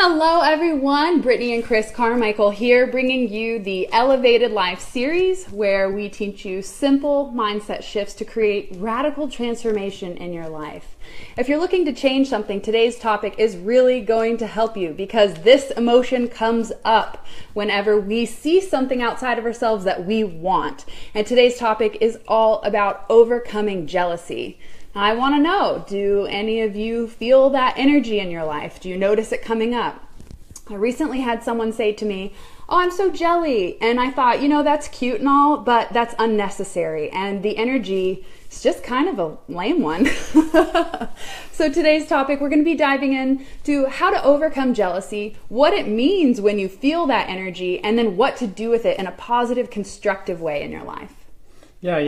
Hello everyone, Brittany and Chris Carmichael here, bringing you the Elevated Life series where we teach you simple mindset shifts to create radical transformation in your life. If you're looking to change something, today's topic is really going to help you because this emotion comes up whenever we see something outside of ourselves that we want. And today's topic is all about overcoming jealousy. I want to know, do any of you feel that energy in your life? Do you notice it coming up? I recently had someone say to me, "Oh, I'm so jelly." And I thought, that's cute and all, but that's unnecessary. And the energy is just kind of a lame one. So today's topic, we're going to be diving into how to overcome jealousy, what it means when you feel that energy, and then what to do with it in a positive, constructive way in your life. Yeah,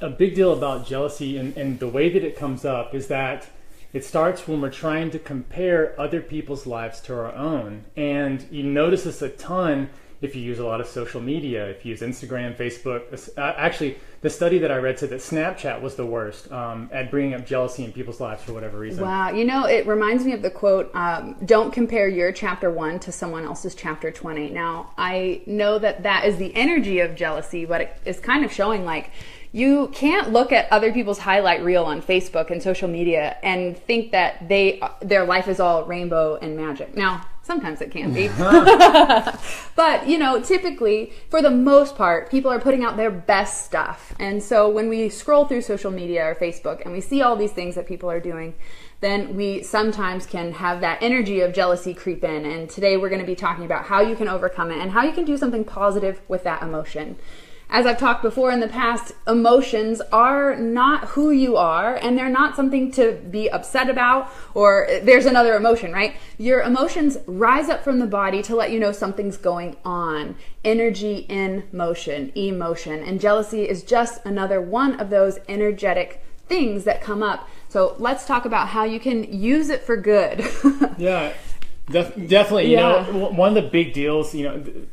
a big deal about jealousy and the way that it comes up is that it starts when we're trying to compare other people's lives to our own. And you notice this a ton if you use a lot of social media, if you use Instagram, Facebook. Actually, the study that I read said that Snapchat was the worst at bringing up jealousy in people's lives for whatever reason. Wow. It reminds me of the quote, don't compare your chapter 1 to someone else's chapter 20. Now, I know that is the energy of jealousy, but it is kind of showing like you can't look at other people's highlight reel on Facebook and social media and think that their life is all rainbow and magic. Now, sometimes it can be. But, typically, for the most part, people are putting out their best stuff. And so when we scroll through social media or Facebook and we see all these things that people are doing, then we sometimes can have that energy of jealousy creep in. And today we're going to be talking about how you can overcome it and how you can do something positive with that emotion. As I've talked before in the past, emotions are not who you are, and they're not something to be upset about, or there's another emotion, right? Your emotions rise up from the body to let you know something's going on. Energy in motion, emotion. And jealousy is just another one of those energetic things that come up. So let's talk about how you can use it for good. Yeah. Definitely, one of the big deals,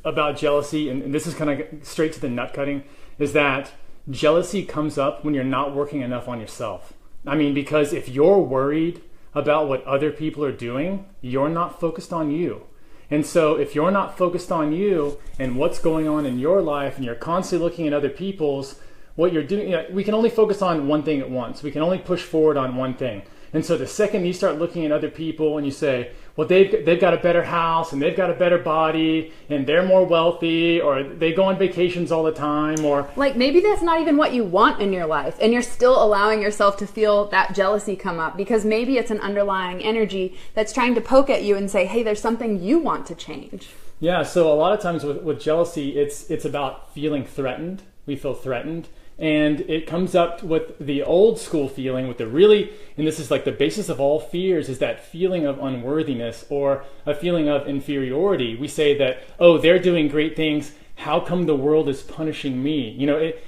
about jealousy, and this is kind of straight to the nut cutting, is that jealousy comes up when you're not working enough on yourself. I mean, because if you're worried about what other people are doing, you're not focused on you. And so if you're not focused on you and what's going on in your life, and you're constantly looking at other people's, what you're doing, we can only focus on one thing at once. We can only push forward on one thing. And so the second you start looking at other people and you say, well, they've got a better house and they've got a better body and they're more wealthy, or they go on vacations all the time, or like maybe that's not even what you want in your life, and you're still allowing yourself to feel that jealousy come up because maybe it's an underlying energy that's trying to poke at you and say, hey, there's something you want to change. Yeah, so a lot of times with jealousy, it's about feeling threatened. We feel threatened. And it comes up with the old school feeling, with and this is like the basis of all fears, is that feeling of unworthiness or a feeling of inferiority. We say that, oh, they're doing great things. How come the world is punishing me?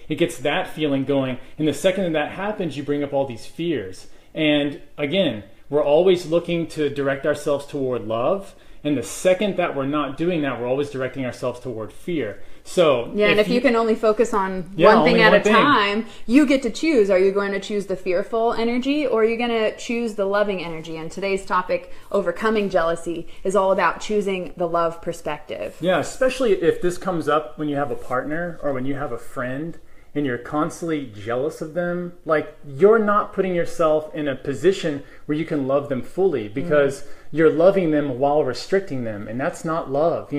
It gets that feeling going. And the second that happens, you bring up all these fears. And again, we're always looking to direct ourselves toward love. And the second that we're not doing that, we're always directing ourselves toward fear. So yeah, and if you can only focus on one thing at a time, you get to choose. Are you going to choose the fearful energy, or are you going to choose the loving energy? And today's topic, overcoming jealousy, is all about choosing the love perspective. Yeah, especially if this comes up when you have a partner or when you have a friend and you're constantly jealous of them. Like, you're not putting yourself in a position where you can love them fully because you're loving them while restricting them, and that's not love.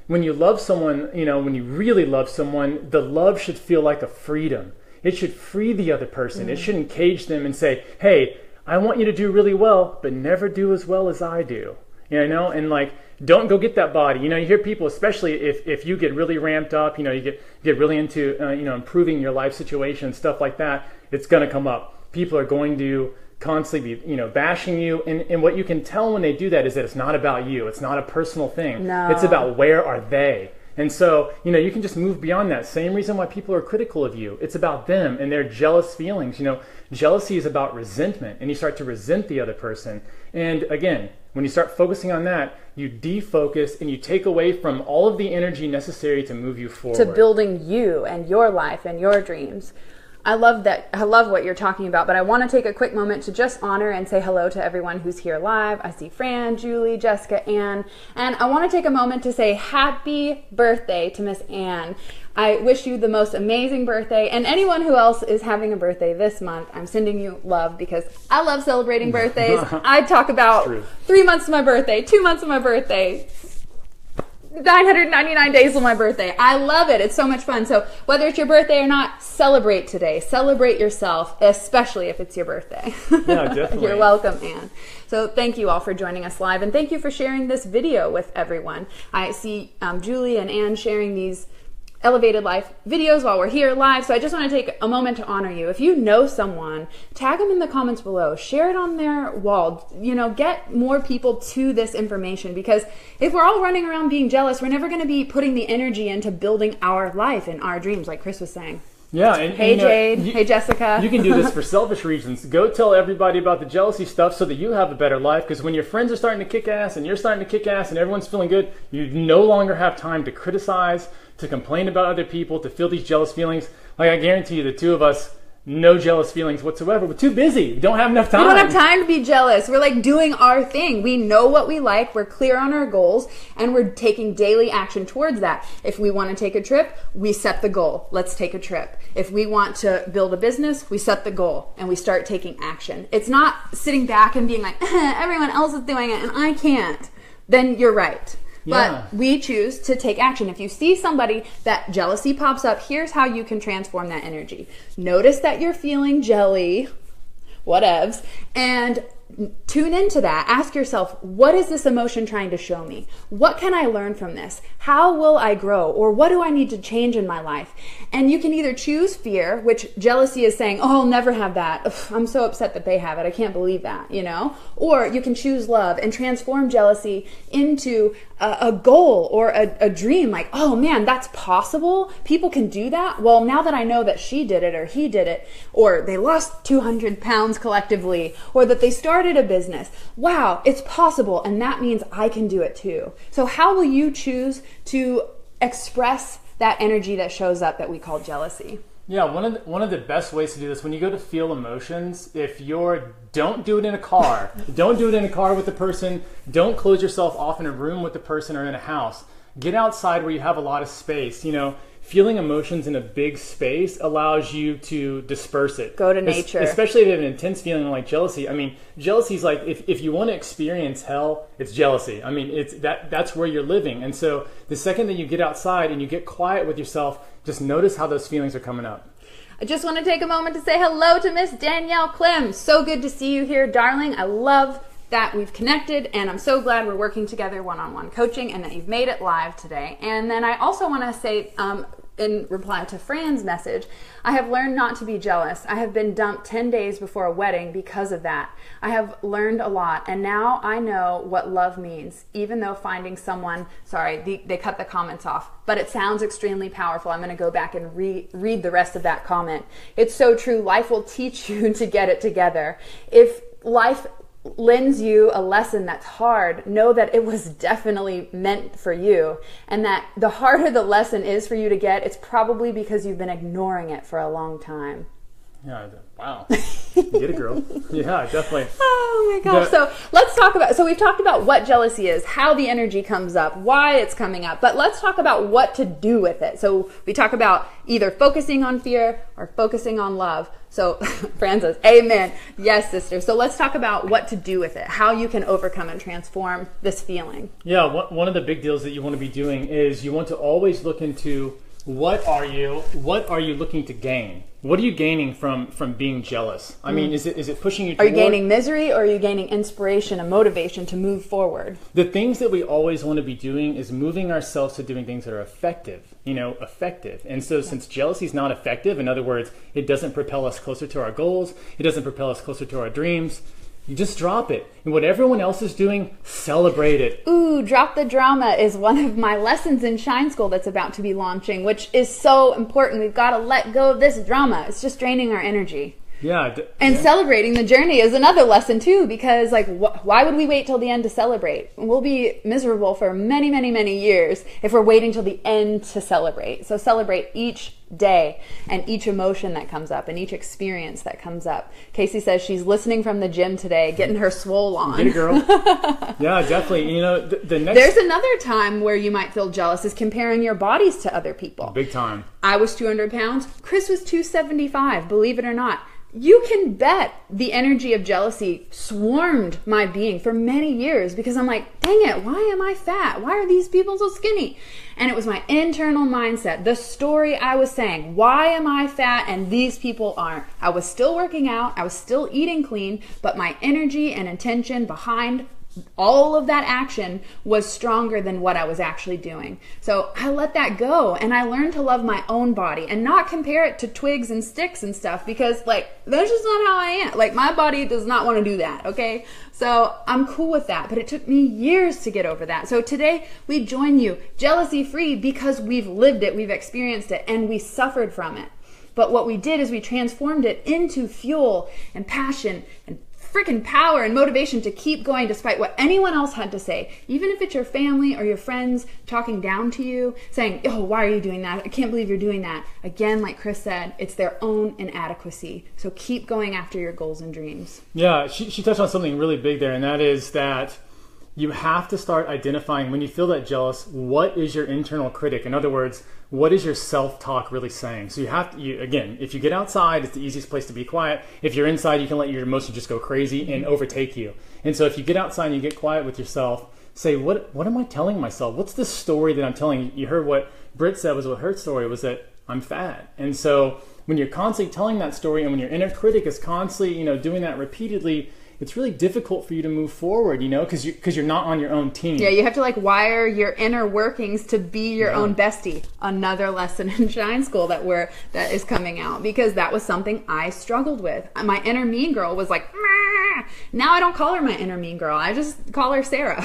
When you love someone, when you really love someone, the love should feel like a freedom. It should free the other person. It shouldn't cage them and say, hey, I want you to do really well, but never do as well as I do. And like, don't go get that body. You hear people, especially if you get really ramped up, you get really into, improving your life situation, stuff like that, it's going to come up. People are going to constantly be, bashing you. And what you can tell when they do that is that it's not about you. It's not a personal thing. No. It's about where are they. And so, you can just move beyond that. Same reason why people are critical of you. It's about them and their jealous feelings. Jealousy is about resentment, and you start to resent the other person. And again, when you start focusing on that, you defocus and you take away from all of the energy necessary to move you forward. To building you and your life and your dreams. I love that. I love what you're talking about, but I want to take a quick moment to just honor and say hello to everyone who's here live. I see Fran, Julie, Jessica, Ann, and I want to take a moment to say happy birthday to Miss Ann. I wish you the most amazing birthday, and anyone who else is having a birthday this month, I'm sending you love because I love celebrating birthdays. I talk about 3 months of my birthday, 2 months of my birthday, 999 days of my birthday. I love it. It's so much fun. So whether it's your birthday or not, celebrate today. Celebrate yourself, especially if it's your birthday. Yeah, definitely. You're welcome, Anne. So thank you all for joining us live, and thank you for sharing this video with everyone. I see Julie and Anne sharing these Elevated Life videos while we're here live. So I just want to take a moment to honor you. If you know someone, tag them in the comments below, share it on their wall, get more people to this information, because if we're all running around being jealous, we're never going to be putting the energy into building our life and our dreams, like Chris was saying. Yeah. And, hey, Jade. Hey, Jessica. You can do this for selfish reasons. Go tell everybody about the jealousy stuff so that you have a better life, because when your friends are starting to kick ass and you're starting to kick ass and everyone's feeling good, you no longer have time to criticize, to complain about other people, to feel these jealous feelings. Like, I guarantee you, the two of us, no jealous feelings whatsoever. We're too busy. We don't have enough time. We don't have time to be jealous. We're like doing our thing. We know what we like. We're clear on our goals, and we're taking daily action towards that. If we want to take a trip, we set the goal. Let's take a trip. If we want to build a business, we set the goal and we start taking action. It's not sitting back and being like, everyone else is doing it and I can't. Then you're right. Yeah. But we choose to take action. If you see somebody that jealousy pops up, here's how you can transform that energy. Notice that you're feeling jelly, whatevs, and tune into that. Ask yourself, what is this emotion trying to show me? What can I learn from this? How will I grow? Or what do I need to change in my life? And you can either choose fear, which jealousy is saying, oh, I'll never have that. Ugh, I'm so upset that they have it. I can't believe that, Or you can choose love and transform jealousy into a goal or a dream. Like, oh man, that's possible. People can do that. Well, now that I know that she did it or he did it, or they lost 200 pounds collectively, or that they started a business. Wow, it's possible. And that means I can do it too. So how will you choose to express that energy that shows up that we call jealousy? Yeah, one of the best ways to do this, when you go to feel emotions, don't do it in a car. Don't do it in a car with the person. Don't close yourself off in a room with the person or in a house. Get outside where you have a lot of space. Feeling emotions in a big space allows you to disperse it. Go to nature. Especially if you have an intense feeling like jealousy. I mean, jealousy is like, if you want to experience hell, it's jealousy. I mean, that's where you're living. And so the second that you get outside and you get quiet with yourself, just notice how those feelings are coming up. I just want to take a moment to say hello to Miss Danielle Clem. So good to see you here, darling. I love that we've connected, and I'm so glad we're working together one-on-one coaching and that you've made it live today. And then I also want to say, in reply to Fran's message, I have learned not to be jealous. I have been dumped 10 days before a wedding because of that. I have learned a lot, and now I know what love means, even though finding someone, they cut the comments off, but it sounds extremely powerful. I'm going to go back and read the rest of that comment. It's so true. Life will teach you to get it together. If life lends you a lesson that's hard, know that it was definitely meant for you, and that the harder the lesson is for you to get, it's probably because you've been ignoring it for a long time. Yeah, wow. You get it, girl. Yeah, definitely. Oh my gosh. So let's talk about, we've talked about what jealousy is, how the energy comes up, why it's coming up, but let's talk about what to do with it. So we talk about either focusing on fear or focusing on love. So Fran says, amen. Yes, sister. So let's talk about what to do with it, how you can overcome and transform this feeling. Yeah, one of the big deals that you want to be doing is you want to always look into what are you looking to gain? What are you gaining from being jealous? I mean, is it pushing you toward... Are you gaining misery, or are you gaining inspiration and motivation to move forward? The things that we always want to be doing is moving ourselves to doing things that are effective, effective. And so since jealousy is not effective, in other words, it doesn't propel us closer to our goals, it doesn't propel us closer to our dreams, you just drop it. And what everyone else is doing, celebrate it. Ooh, Drop the Drama is one of my lessons in Shine School that's about to be launching, which is so important. We've got to let go of this drama. It's just draining our energy. Yeah. And celebrating the journey is another lesson too, because like, why would we wait till the end to celebrate? We'll be miserable for many, many, many years if we're waiting till the end to celebrate. So celebrate each day and each emotion that comes up and each experience that comes up. Casey says she's listening from the gym today, getting her swole on. Get it, girl. Yeah, definitely. You know, the next... There's another time where you might feel jealous is comparing your bodies to other people. Big time. I was 200 pounds. Chris was 275, believe it or not. You can bet the energy of jealousy swarmed my being for many years because I'm like, dang it, why am I fat? Why are these people so skinny? And it was my internal mindset, the story I was saying, why am I fat and these people aren't? I was still working out, I was still eating clean, but my energy and intention behind all of that action was stronger than what I was actually doing. So I let that go and I learned to love my own body and not compare it to twigs and sticks and stuff because like that's just not how I am. Like my body does not want to do that, okay? So I'm cool with that, but it took me years to get over that. So today we join you jealousy free because we've lived it, we've experienced it, and we suffered from it. But what we did is we transformed it into fuel and passion and freaking power and motivation to keep going despite what anyone else had to say. Even if it's your family or your friends talking down to you, saying, oh, why are you doing that? I can't believe you're doing that. Again, like Chris said, it's their own inadequacy. So keep going after your goals and dreams. Yeah, she touched on something really big there, and that is that you have to start identifying when you feel that jealous, what is your internal critic? In other words, what is your self-talk really saying? So you have to, again, if you get outside, it's the easiest place to be quiet. If you're inside, you can let your emotions just go crazy and overtake you. And so if you get outside and you get quiet with yourself, say, what am I telling myself? What's the story that I'm telling? You heard what Britt said was what her story was, that I'm fat. And so when you're constantly telling that story and when your inner critic is constantly, doing that repeatedly, it's really difficult for you to move forward, because you're not on your own team. Yeah, you have to wire your inner workings to be your own bestie. Another lesson in Shine School that is coming out, because that was something I struggled with. My inner mean girl was like, meh. Now I don't call her my inner mean girl. I just call her Sarah.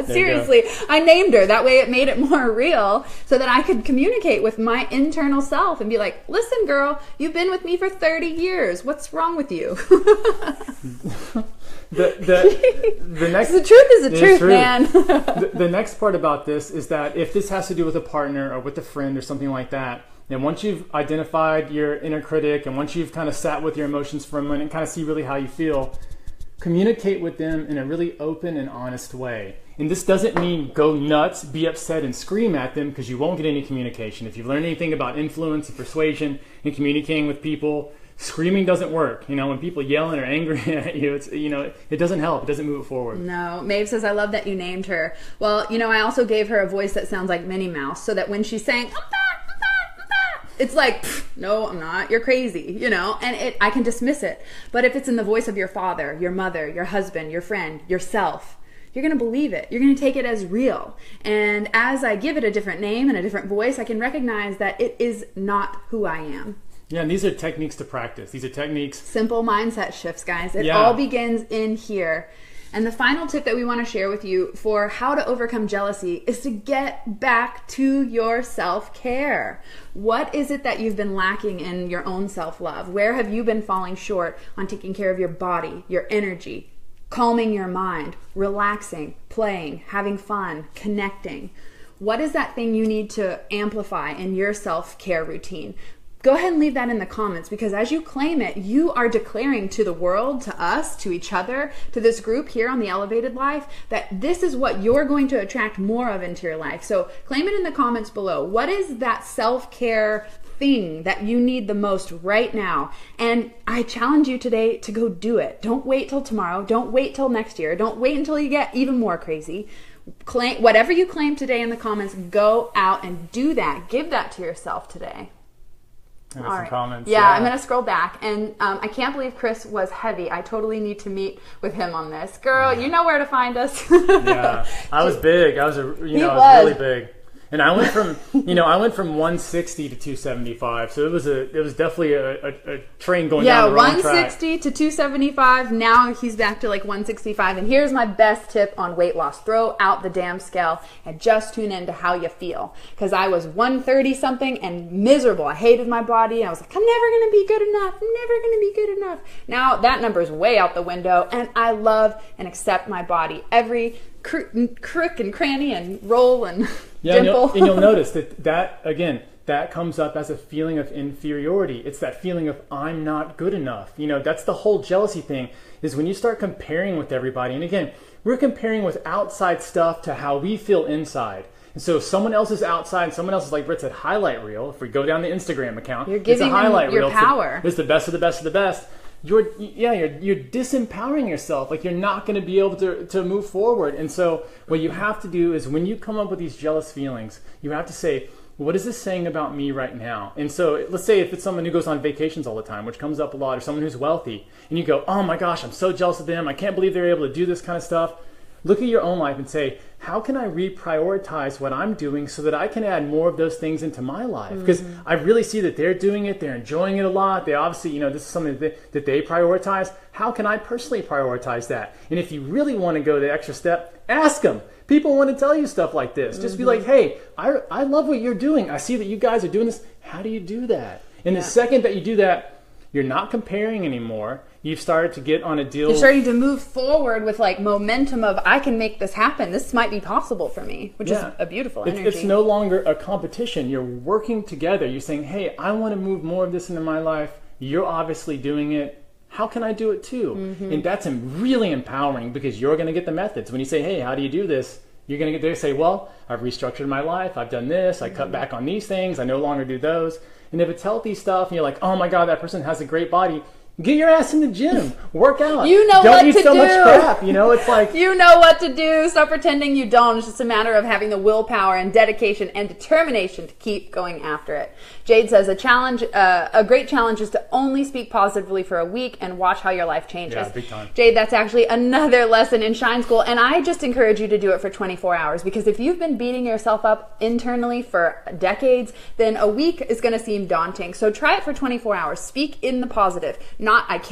Seriously, I named her. That way it made it more real so that I could communicate with my internal self and be like, listen, girl, you've been with me for 30 years. What's wrong with you? The truth is the truth, man. The next part about this is that if this has to do with a partner or with a friend or something like that, and once you've identified your inner critic and once you've kind of sat with your emotions for a minute and kind of see really how you feel, communicate with them in a really open and honest way. And this doesn't mean go nuts, be upset, and scream at them, because you won't get any communication. If you've learned anything about influence and persuasion and communicating with people, screaming doesn't work. When people yell and are angry at you, it doesn't help. It doesn't move it forward. No. Maeve says, I love that you named her. Well, I also gave her a voice that sounds like Minnie Mouse, so that when she's saying, I'm fat, it's like, no, I'm not. You're crazy, and I can dismiss it. But if it's in the voice of your father, your mother, your husband, your friend, yourself, you're going to believe it. You're going to take it as real. And as I give it a different name and a different voice, I can recognize that it is not who I am. Yeah, and these are techniques to practice. These are techniques. Simple mindset shifts, guys. It all begins in here. And the final tip that we want to share with you for how to overcome jealousy is to get back to your self-care. What is it that you've been lacking in your own self-love? Where have you been falling short on taking care of your body, your energy, calming your mind, relaxing, playing, having fun, connecting? What is that thing you need to amplify in your self-care routine? Go ahead and leave that in the comments, because as you claim it, you are declaring to the world, to us, to each other, to this group here on the Elevated Life, that this is what you're going to attract more of into your life. So claim it in the comments below. What is that self-care thing that you need the most right now? And I challenge you today to go do it. Don't wait till tomorrow. Don't wait till next year. Don't wait until you get even more crazy. Claim whatever you claim today in the comments. Go out and do that. Give that to yourself today. All right. Comments. Yeah, I'm going to scroll back. And I can't believe Chris was heavy. I totally need to meet with him on this. Girl, you know where to find us. Yeah, I was big. I was really big. And I went from, I went from 160 to 275. So it was definitely a train going down the wrong track. 160 to 275. Now he's back to like 165. And here's my best tip on weight loss. Throw out the damn scale and just tune into how you feel. Because I was 130 something and miserable. I hated my body. I was like, I'm never going to be good enough. I'm never going to be good enough. Now that number is way out the window. And I love and accept my body. Every crook and cranny and roll and dimple. And you'll notice that comes up as a feeling of inferiority. It's that feeling of I'm not good enough. That's the whole jealousy thing, is when you start comparing with everybody. And again, we're comparing with outside stuff to how we feel inside. And so if someone else is outside, someone else is, like Britt said, highlight reel. If we go down the Instagram account, you're giving it's a highlight your reel. power. It's the best of the best of the best. You're disempowering yourself. Like, you're not going to be able to move forward. And so what you have to do is, when you come up with these jealous feelings, you have to say, what is this saying about me right now? And so let's say if it's someone who goes on vacations all the time, which comes up a lot, or someone who's wealthy, and you go, oh my gosh, I'm so jealous of them. I can't believe they're able to do this kind of stuff. Look at your own life and say, how can I reprioritize what I'm doing so that I can add more of those things into my life? Because I really see that they're doing it. They're enjoying it a lot. They obviously, this is something that they prioritize. How can I personally prioritize that? And if you really want to go the extra step, ask them. People want to tell you stuff like this. Just be like, hey, I love what you're doing. I see that you guys are doing this. How do you do that? And the second that you do that, you're not comparing anymore. You've started to get on a deal. You're starting to move forward with like momentum of, I can make this happen. This might be possible for me, which is a beautiful energy. It's no longer a competition. You're working together. You're saying, hey, I want to move more of this into my life. You're obviously doing it. How can I do it too? And that's really empowering, because you're going to get the methods. When you say, hey, how do you do this? You're going to get there and say, well, I've restructured my life. I've done this. I cut back on these things. I no longer do those. And if it's healthy stuff and you're like, oh my God, that person has a great body, get your ass in the gym. Work out. You know don't what eat to so do. much crap. It's like, you know what to do. Stop pretending you don't. It's just a matter of having the willpower and dedication and determination to keep going after it. Jade says a great challenge is to only speak positively for a week and watch how your life changes. Yeah, big time. Jade, that's actually another lesson in Shine School, and I just encourage you to do it for 24 hours, because if you've been beating yourself up internally for decades, then a week is going to seem daunting. So try it for 24 hours. Speak in the positive.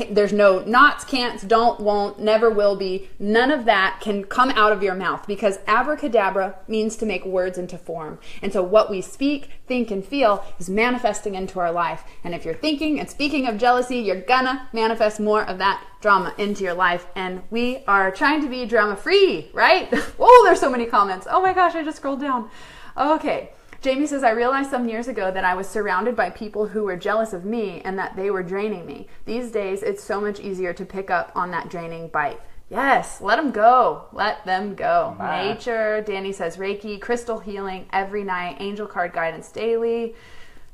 There's no nots, can'ts, don't, won't, never will be. None of that can come out of your mouth, because abracadabra means to make words into form. And so what we speak, think, and feel is manifesting into our life. And if you're thinking and speaking of jealousy, you're gonna manifest more of that drama into your life. And we are trying to be drama free, right? Oh, there's so many comments. Oh my gosh, I just scrolled down. Okay. Jamie says, I realized some years ago that I was surrounded by people who were jealous of me and that they were draining me. These days, it's so much easier to pick up on that draining bite. Yes, let them go. Let them go. Nature. Danny says, Reiki, crystal healing every night, angel card guidance daily.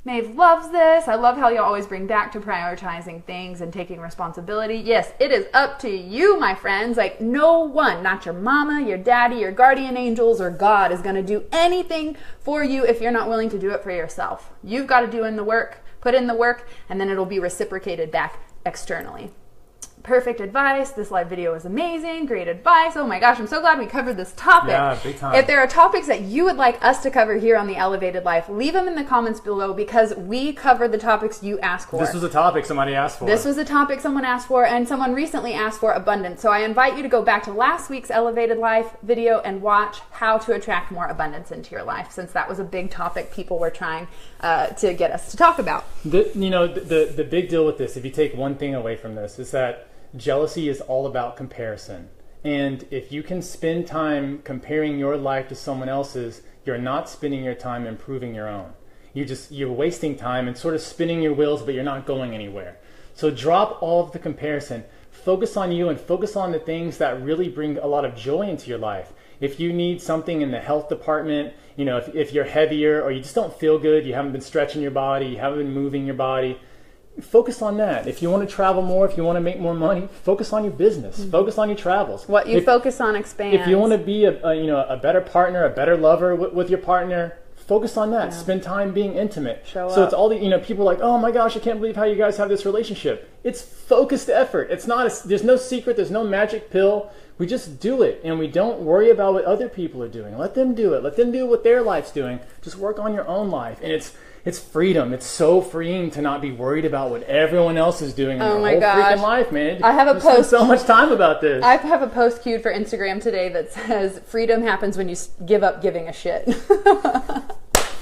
Maeve loves this. I love how you always bring back to prioritizing things and taking responsibility. Yes, it is up to you, my friends. Like, no one, not your mama, your daddy, your guardian angels, or God is going to do anything for you if you're not willing to do it for yourself. You've got to do in the work, put in the work, and then it'll be reciprocated back externally. Perfect advice. This live video was amazing. Great advice. Oh my gosh, I'm so glad we covered this topic. Yeah, big time. If there are topics that you would like us to cover here on The Elevated Life, leave them in the comments below, because we cover the topics you asked for. This was a topic somebody asked for. This was a topic someone asked for, and someone recently asked for abundance. So I invite you to go back to last week's Elevated Life video and watch how to attract more abundance into your life, since that was a big topic people were trying to get us to talk about. The big deal with this, if you take one thing away from this, is that jealousy is all about comparison. And if you can spend time comparing your life to someone else's, you're not spending your time improving your own. You're wasting time and sort of spinning your wheels, but you're not going anywhere. So drop all of the comparison. Focus on you and focus on the things that really bring a lot of joy into your life. If you need something in the health department, if you're heavier or you just don't feel good, you haven't been stretching your body, you haven't been moving your body, focus on that. If you want to travel more, if you want to make more money, focus on your business. Focus on your travels. What you focus on expands. If you want to be a better partner, a better lover with your partner, Focus on that. Spend time being intimate. Show so up. it's all the, people are like, oh my gosh, I can't believe how you guys have this relationship. It's focused effort. It's not, there's no secret, there's no magic pill. We just do it, and we don't worry about what other people are doing. Let them do it. Let them do what their life's doing. Just work on your own life. And it's freedom. It's so freeing to not be worried about what everyone else is doing in their whole freaking life, man. I have a post. Spend so much time about this. I have a post queued for Instagram today that says, freedom happens when you give up giving a shit.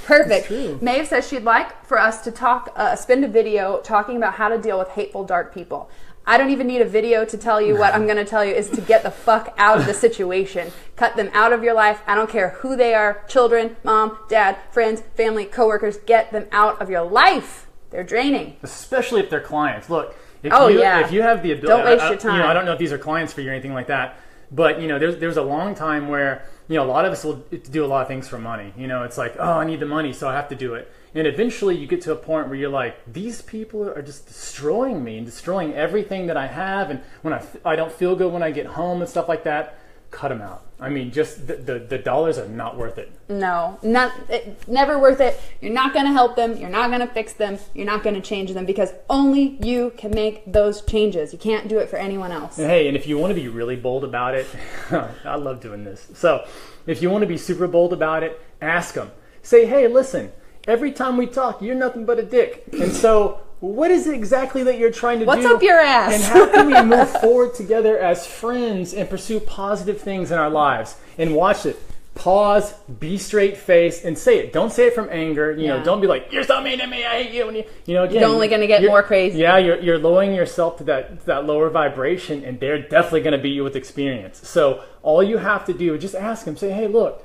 Perfect. Maeve says she'd like for us to spend a video talking about how to deal with hateful, dark people. I don't even need a video to tell you. What I'm going to tell you is to get the fuck out of the situation. Cut them out of your life. I don't care who they are. Children, mom, dad, friends, family, coworkers. Get them out of your life. They're draining. Especially if they're clients. Look, if you have the ability, don't waste your time. I don't know if these are clients for you or anything like that, but there's a long time where a lot of us will do a lot of things for money. It's like, oh, I need the money, so I have to do it. And eventually you get to a point where you're like, these people are just destroying me and destroying everything that I have. And when I don't feel good when I get home and stuff like that, cut them out. I mean, just the dollars are not worth it. No, never worth it. You're not going to help them. You're not going to fix them. You're not going to change them, because only you can make those changes. You can't do it for anyone else. And hey, and if you want to be really bold about it, I love doing this. So if you want to be super bold about it, ask them. Say, hey, listen, every time we talk, you're nothing but a dick. And so what is it exactly that you're trying to do? What's up your ass? And how can we move forward together as friends and pursue positive things in our lives? And watch it. Pause, be straight faced, and say it. Don't say it from anger. Don't be like, you're so mean to me, I hate you. And again, you're only going to get more crazy. Yeah, you're lowering yourself to that lower vibration, and they're definitely going to beat you with experience. So all you have to do is just ask them, say, hey, look,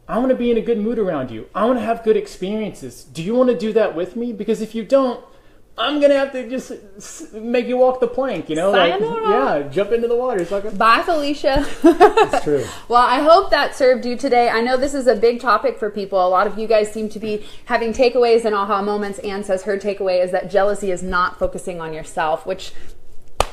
I want to be in a good mood around you. I want to have good experiences. Do you want to do that with me? Because if you don't, I'm going to have to just make you walk the plank, jump into the water. Bye, Felicia. That's true. Well, I hope that served you today. I know this is a big topic for people. A lot of you guys seem to be having takeaways and aha moments. Anne says her takeaway is that jealousy is not focusing on yourself, which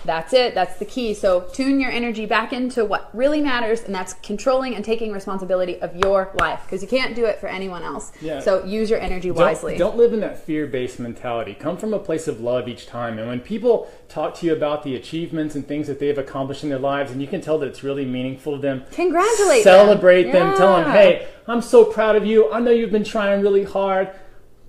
that's it. That's the key. So tune your energy back into what really matters, and that's controlling and taking responsibility of your life, because you can't do it for anyone else. Yeah. So use your energy wisely. Don't live in that fear-based mentality. Come from a place of love each time. And when people talk to you about the achievements and things that they've accomplished in their lives, and you can tell that it's really meaningful to them, congratulate celebrate them. Tell them, hey, I'm so proud of you. I know you've been trying really hard.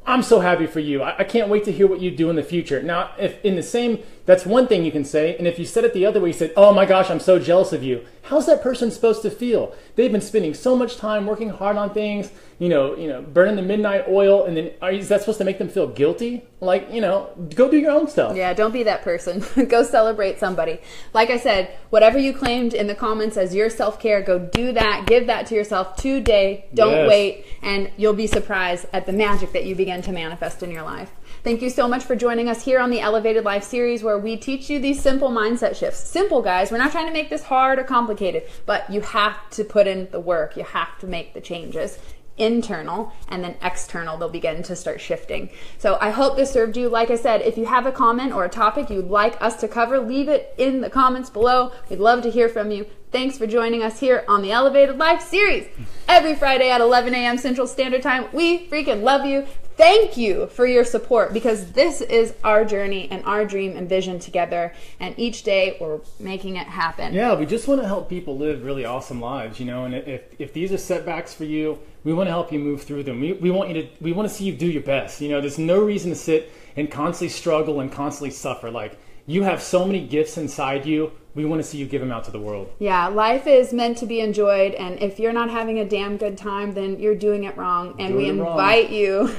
I'm so happy for you. I can't wait to hear what you do in the future. Now, if in the same, that's one thing you can say. And if you said it the other way, you said, oh my gosh, I'm so jealous of you. How's that person supposed to feel? They've been spending so much time working hard on things, burning the midnight oil. And then is that supposed to make them feel guilty? Go do your own stuff. Yeah, don't be that person. Go celebrate somebody. Like I said, whatever you claimed in the comments as your self-care, go do that. Give that to yourself today. Don't wait. And you'll be surprised at the magic that you begin to manifest in your life. Thank you so much for joining us here on the Elevated Life series, where we teach you these simple mindset shifts. Simple, guys. We're not trying to make this hard or complicated, but you have to put in the work. You have to make the changes. Internal, and then external, they'll begin to start shifting. So I hope this served you. Like I said, if you have a comment or a topic you'd like us to cover, leave it in the comments below. We'd love to hear from you. Thanks for joining us here on the Elevated Life series. Every Friday at 11 a.m. Central Standard Time. We freaking love you. Thank you for your support, because this is our journey and our dream and vision together, and each day we're making it happen. Yeah, we just want to help people live really awesome lives, and if these are setbacks for you, we want to help you move through them. We want to see you do your best. There's no reason to sit and constantly struggle and constantly suffer. You have so many gifts inside you. We want to see you give them out to the world. Yeah, life is meant to be enjoyed, and if you're not having a damn good time, then you're doing it wrong. And we invite you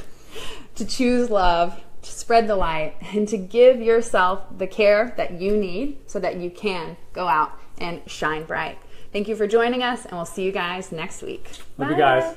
to choose love, to spread the light, and to give yourself the care that you need so that you can go out and shine bright. Thank you for joining us, and we'll see you guys next week. Love you guys.